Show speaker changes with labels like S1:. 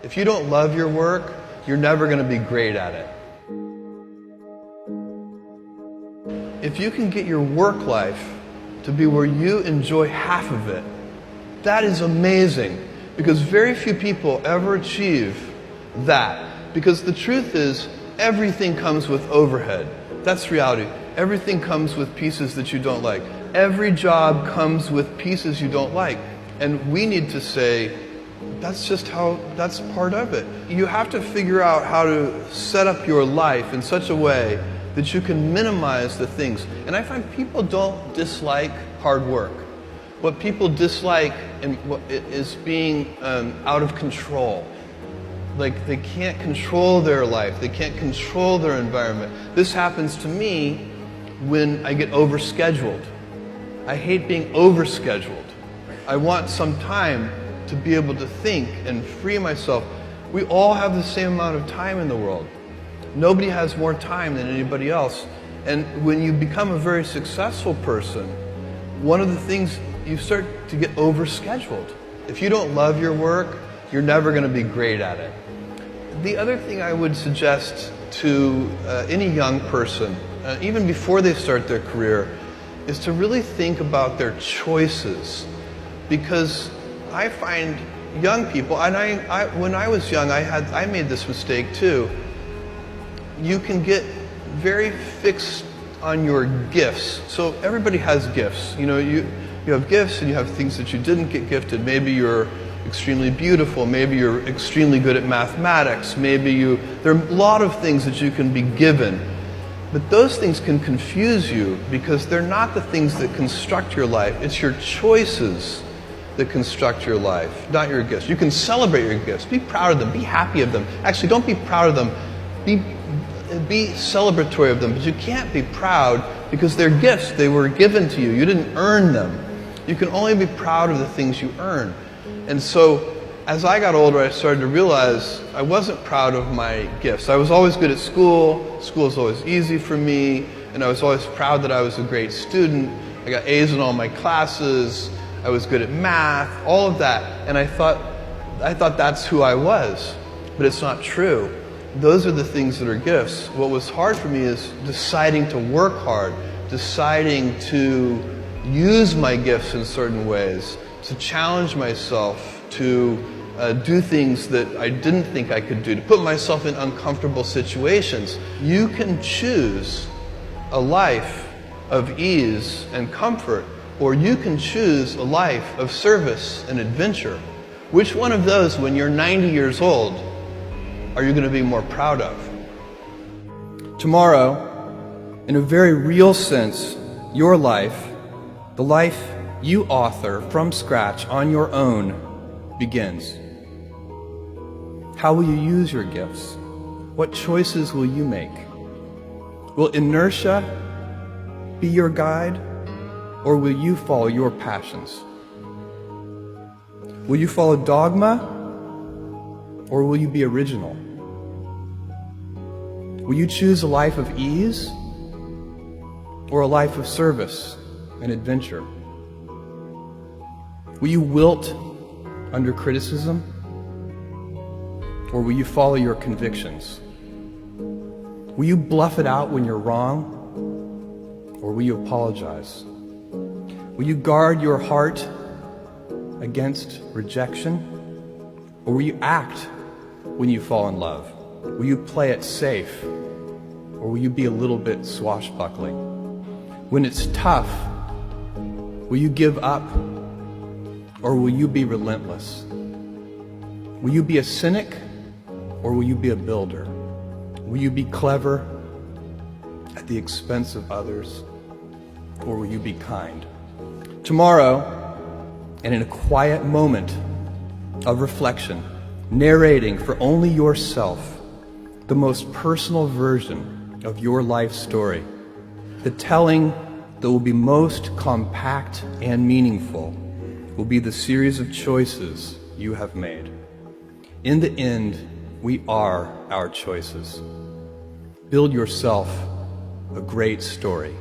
S1: If you don't love your work, you're never going to be great at it. If you can get your work life to be where you enjoy half of it, that is amazing, because very few people ever achieve that. Because the truth is, everything comes with overhead. That's reality. Everything comes with pieces that you don't like. Every job comes with pieces you don't like. And we need to say, that's part of it. You have to figure out how to set up your life in such a way that you can minimize the things. And I find people don't dislike hard work. What people dislike is being out of control. Like, they can't control their life. They can't control their environment. This happens to me when I get overscheduled. I hate being overscheduled. I want some time to be able to think and free myself. We all have the same amount of time in the world. Nobody has more time than anybody else. And when you become a very successful person, one of the things, you start to get overscheduled. If you don't love your work, you're never going to be great at it. The other thing I would suggest to any young person, even before they start their career, is to really think about their choices. Because I find young people, and when I was young, I made this mistake too. You can get very fixed on your gifts. So everybody has gifts. You know, you have gifts and you have things that you didn't get gifted. Maybe you're extremely beautiful. Maybe you're extremely good at mathematics. There are a lot of things that you can be given. But those things can confuse you because they're not the things that construct your life. It's your choices that construct your life, not your gifts. You can celebrate your gifts. Be proud of them. Be happy of them. Actually, don't be proud of them. Be celebratory of them. But you can't be proud because they're gifts. They were given to you. You didn't earn them. You can only be proud of the things you earn. And so, as I got older, I started to realize I wasn't proud of my gifts. I was always good at school. School was always easy for me. And I was always proud that I was a great student. I got A's in all my classes. I was good at math, all of that. And I thought that's who I was. But it's not true. Those are the things that are gifts. What was hard for me is deciding to work hard, deciding to use my gifts in certain ways, to challenge myself, to do things that I didn't think I could do, to put myself in uncomfortable situations. You can choose a life of ease and comfort, or you can choose a life of service and adventure. Which one of those, when you're 90 years old, are you going to be more proud of? Tomorrow, in a very real sense, your life, the life you author from scratch on your own, begins. How will you use your gifts? What choices will you make? Will inertia be your guide, or will you follow your passions? Will you follow dogma, or will you be original? Will you choose a life of ease, or a life of service and adventure? Will you wilt under criticism, or will you follow your convictions? Will you bluff it out when you're wrong, or will you apologize? Will you guard your heart against rejection, or will you act when you fall in love? Will you play it safe, or will you be a little bit swashbuckling? When it's tough, will you give up, or will you be relentless? Will you be a cynic, or will you be a builder? Will you be clever at the expense of others, or will you be kind? Tomorrow, and in a quiet moment of reflection, narrating for only yourself the most personal version of your life story, the telling that will be most compact and meaningful will be the series of choices you have made. In the end, we are our choices. Build yourself a great story.